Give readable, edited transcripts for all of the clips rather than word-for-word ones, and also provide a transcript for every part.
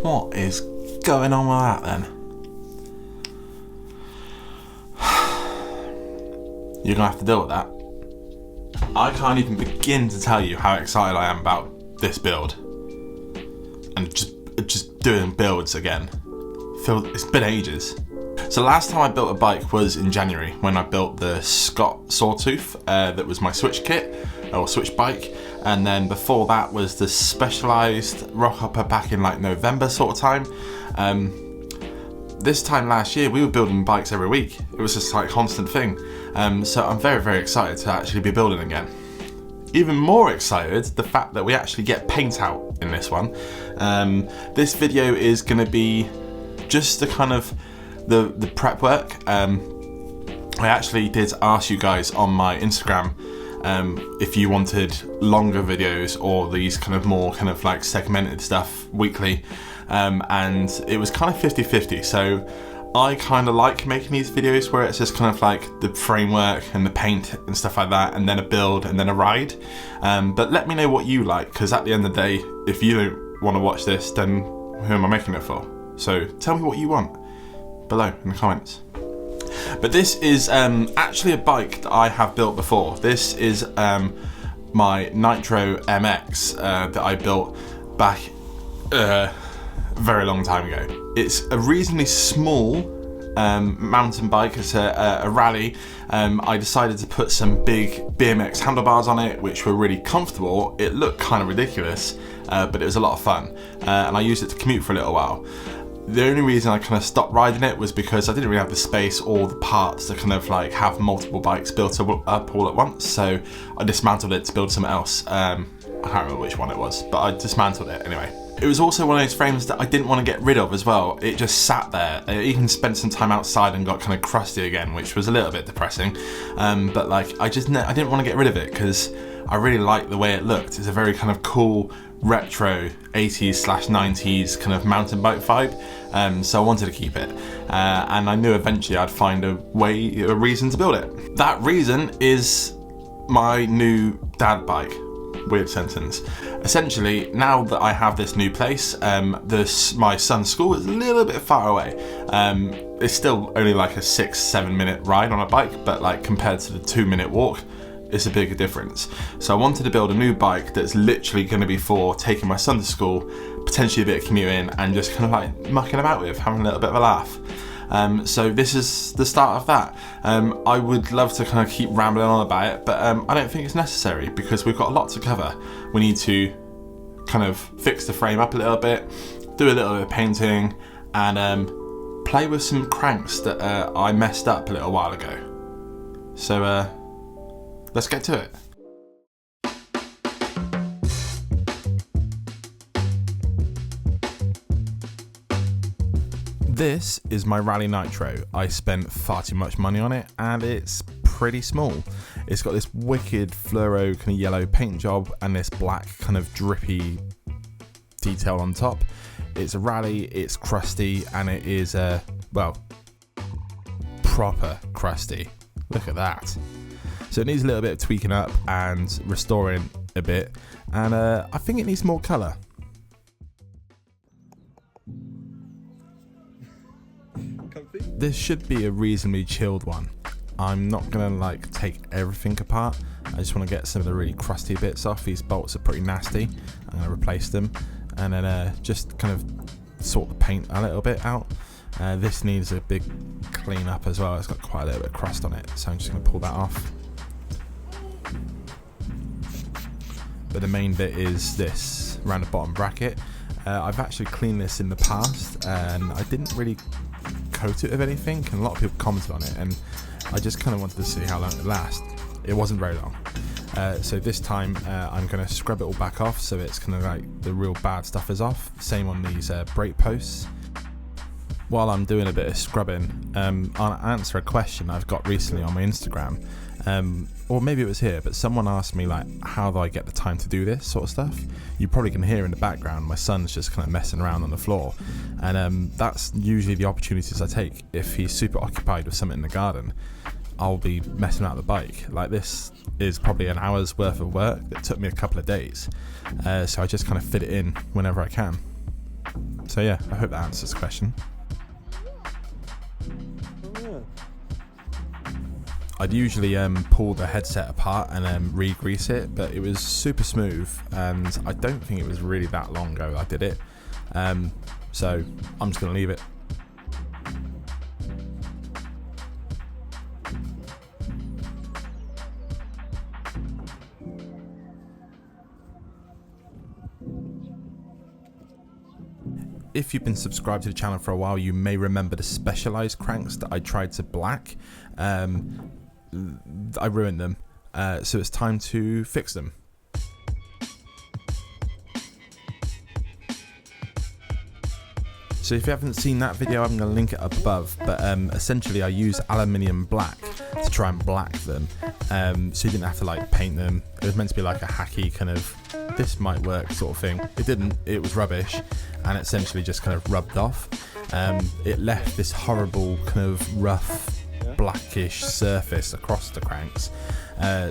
What is going on with that then? You're gonna have to deal with that. I can't even begin to tell you how excited I am about this build. And just doing builds again. It's been ages. So last time I built a bike was in January when I built the Scott Sawtooth. That was my switch kit, or switch bike. And then before that was the Specialized rock hopper back in like November sort of time. This time last year we were building bikes every week. It was just like a constant thing. So I'm very, very excited to actually be building again. Even more excited, the fact that we actually get paint out in this one. This video is gonna be just the kind of the prep work. I actually did ask you guys on my Instagram if you wanted longer videos or these kind of more kind of like segmented stuff weekly, and it was kind of 50-50. So I kind of like making these videos where it's just kind of like the framework and the paint and stuff like that, and then a build and then a ride. But let me know what you like, because at the end of the day, if you don't want to watch this, then who am I making it for? So tell me what you want below in the comments. But this is actually a bike that I have built before. This is my Nitro MX that I built back a very long time ago. It's a reasonably small mountain bike. It's a rally. I decided to put some big BMX handlebars on it, which were really comfortable. It looked kind of ridiculous, but it was a lot of fun. And I used it to commute for a little while. The only reason I kind of stopped riding it was because I didn't really have the space or the parts to kind of like have multiple bikes built up all at once. So I dismantled it to build something else. I can't remember which one it was, but I dismantled it anyway. It was also one of those frames that I didn't want to get rid of as well. It just sat there. I even spent some time outside and got kind of crusty again, which was a little bit depressing. But like I didn't want to get rid of it because I really liked the way it looked. It's a very kind of cool retro 80s/90s kind of mountain bike vibe, so I wanted to keep it, and I knew eventually I'd find a reason to build it. That reason is my new dad bike. Weird sentence. Essentially, now that I have this new place, my son's school is a little bit far away. It's still only like a 6-7 minute ride on a bike, but like compared to the 2-minute walk, it's a bigger difference. So I wanted to build a new bike that's literally going to be for taking my son to school, potentially a bit of commuting, and just kind of like mucking about with, having a little bit of a laugh. So this is the start of that. I would love to kind of keep rambling on about it, but I don't think it's necessary because we've got a lot to cover. We need to kind of fix the frame up a little bit, do a little bit of painting, and play with some cranks that I messed up a little while ago. So let's get to it. This is my Rally Nitro. I spent far too much money on it and it's pretty small. It's got this wicked fluoro kind of yellow paint job and this black kind of drippy detail on top. It's a rally, it's crusty, and it is well, proper crusty. Look at that. So it needs a little bit of tweaking up and restoring a bit, and I think it needs more colour. This should be a reasonably chilled one. I'm not gonna like take everything apart. I just want to get some of the really crusty bits off. These bolts are pretty nasty. I'm gonna replace them, and then just kind of sort the paint a little bit out. This needs a big clean up as well. It's got quite a little bit of crust on it, so I'm just gonna pull that off. But the main bit is this around the bottom bracket. I've actually cleaned this in the past and I didn't really coat it with anything, and a lot of people commented on it, and I just kind of wanted to see how long it would last. It wasn't very long. So this time I'm going to scrub it all back off so it's kind of like the real bad stuff is off. Same on these brake posts. While I'm doing a bit of scrubbing, I'll answer a question I've got recently on my Instagram. Or maybe it was here, but someone asked me like, how do I get the time to do this sort of stuff? You probably can hear in the background my son's just kind of messing around on the floor, and that's usually the opportunities I take. If he's super occupied with something in the garden, I'll be messing around the bike. Like this is probably an hour's worth of work that took me a couple of days, so I just kind of fit it in whenever I can. So yeah, I hope that answers the question. I'd usually pull the headset apart and re-grease it, but it was super smooth, and I don't think it was really that long ago I did it. So I'm just going to leave it. If you've been subscribed to the channel for a while, you may remember the specialized cranks that I tried to black. I ruined them, so it's time to fix them. So if you haven't seen that video, I'm going to link it up above, but essentially I use aluminium black to try and black them, so you didn't have to like paint them. It was meant to be like a hacky kind of, this might work sort of thing. It didn't, it was rubbish, and it essentially just kind of rubbed off. It left this horrible kind of rough blackish surface across the cranks,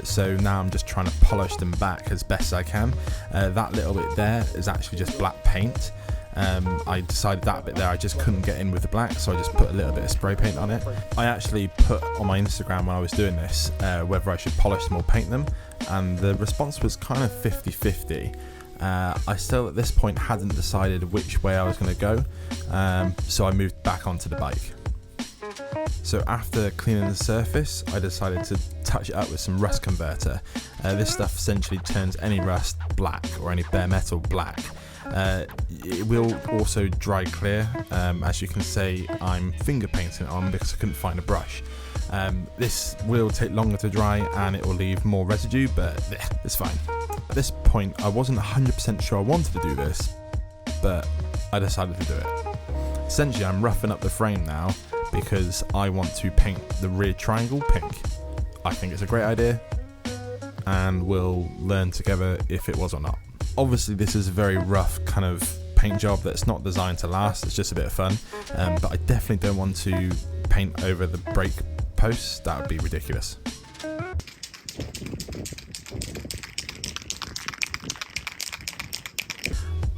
so now I'm just trying to polish them back as best I can. That little bit there is actually just black paint. I decided that bit there I just couldn't get in with the black, so I just put a little bit of spray paint on it. I actually put on my Instagram when I was doing this whether I should polish them or paint them, and the response was kind of 50-50. I still at this point hadn't decided which way I was going to go, so I moved back onto the bike. So after cleaning the surface, I decided to touch it up with some rust converter. This stuff essentially turns any rust black, or any bare metal black. It will also dry clear. As you can see, I'm finger painting it on because I couldn't find a brush. This will take longer to dry and it will leave more residue, but it's fine. At this point I wasn't 100% sure I wanted to do this, but I decided to do it. Essentially I'm roughing up the frame now because I want to paint the rear triangle pink. I think it's a great idea, and we'll learn together if it was or not. Obviously this is a very rough kind of paint job that's not designed to last, it's just a bit of fun, but I definitely don't want to paint over the brake posts. That would be ridiculous.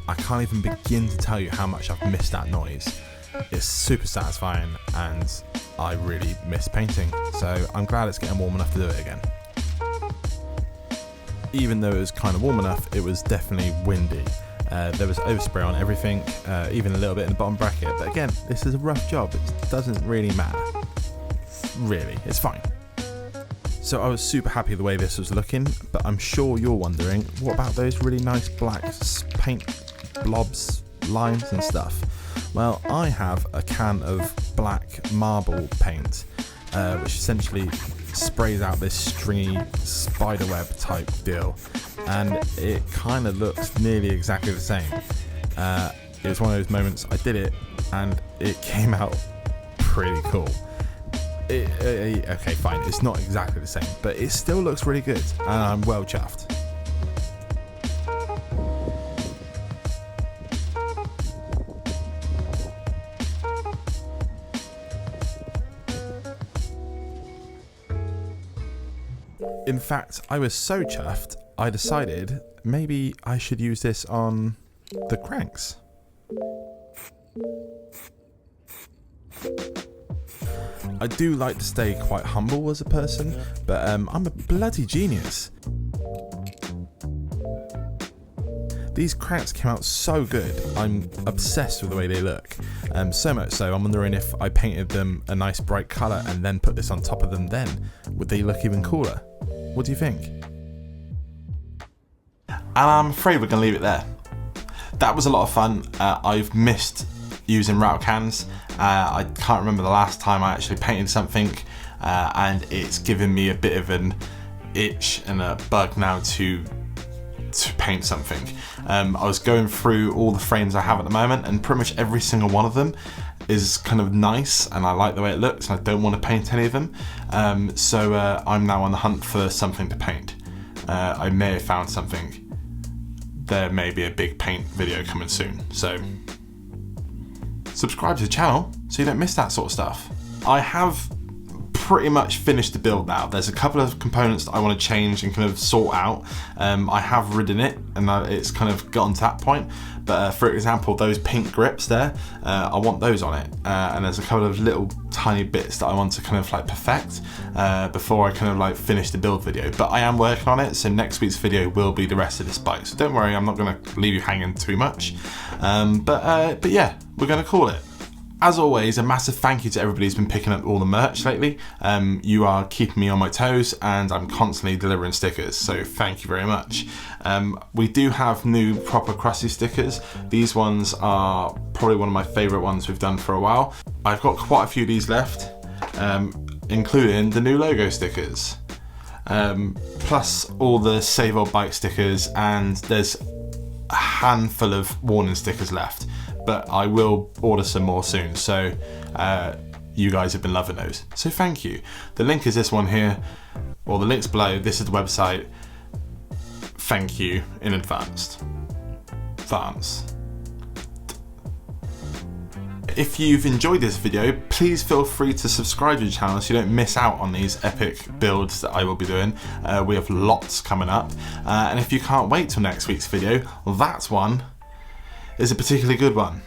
I can't even begin to tell you how much I've missed that noise. It's super satisfying and I really miss painting, so I'm glad it's getting warm enough to do it again. Even though it was kind of warm enough, it was definitely windy. There was overspray on everything, even a little bit in the bottom bracket, but again, this is a rough job, it doesn't really matter. Really, it's fine. So I was super happy the way this was looking, but I'm sure you're wondering, what about those really nice black paint blobs, lines and stuff? Well, I have a can of black marble paint, which essentially sprays out this stringy spiderweb type deal, and it kind of looks nearly exactly the same. It was one of those moments I did it and it came out pretty cool. Okay, fine, it's not exactly the same, but it still looks really good and I'm well chuffed. In fact, I was so chuffed, I decided maybe I should use this on the cranks. I do like to stay quite humble as a person, but I'm a bloody genius. These cranks came out so good, I'm obsessed with the way they look. So much so, I'm wondering if I painted them a nice bright colour and then put this on top of them then, would they look even cooler? What do you think? And I'm afraid we're going to leave it there. That was a lot of fun. I've missed using rattle cans. I can't remember the last time I actually painted something, and it's given me a bit of an itch and a bug now to paint something. I was going through all the frames I have at the moment, and pretty much every single one of them is kind of nice and I like the way it looks and I don't want to paint any of them, so I'm now on the hunt for something to paint. I may have found something. There may be a big paint video coming soon, so subscribe to the channel so you don't miss that sort of stuff. I have pretty much finished the build now. There's a couple of components that I want to change and kind of sort out. I have ridden it and it's kind of gotten to that point, but for example, those pink grips there, I want those on it, and there's a couple of little tiny bits that I want to kind of like perfect before I kind of like finish the build video. But I am working on it, so next week's video will be the rest of this bike, so don't worry, I'm not going to leave you hanging too much. But yeah, we're going to call it. As always, a massive thank you to everybody who's been picking up all the merch lately. You are keeping me on my toes, and I'm constantly delivering stickers, so thank you very much. We do have new proper crusty stickers. These ones are probably one of my favourite ones we've done for a while. I've got quite a few of these left, including the new logo stickers, plus all the Save Old Bike stickers, and there's a handful of warning stickers left. But I will order some more soon, so you guys have been loving those, so thank you. The link is this one here, or the link's below. This is the website. Thank you in advance. If you've enjoyed this video, please feel free to subscribe to the channel so you don't miss out on these epic builds that I will be doing. We have lots coming up, and if you can't wait till next week's video, that one is a particularly good one.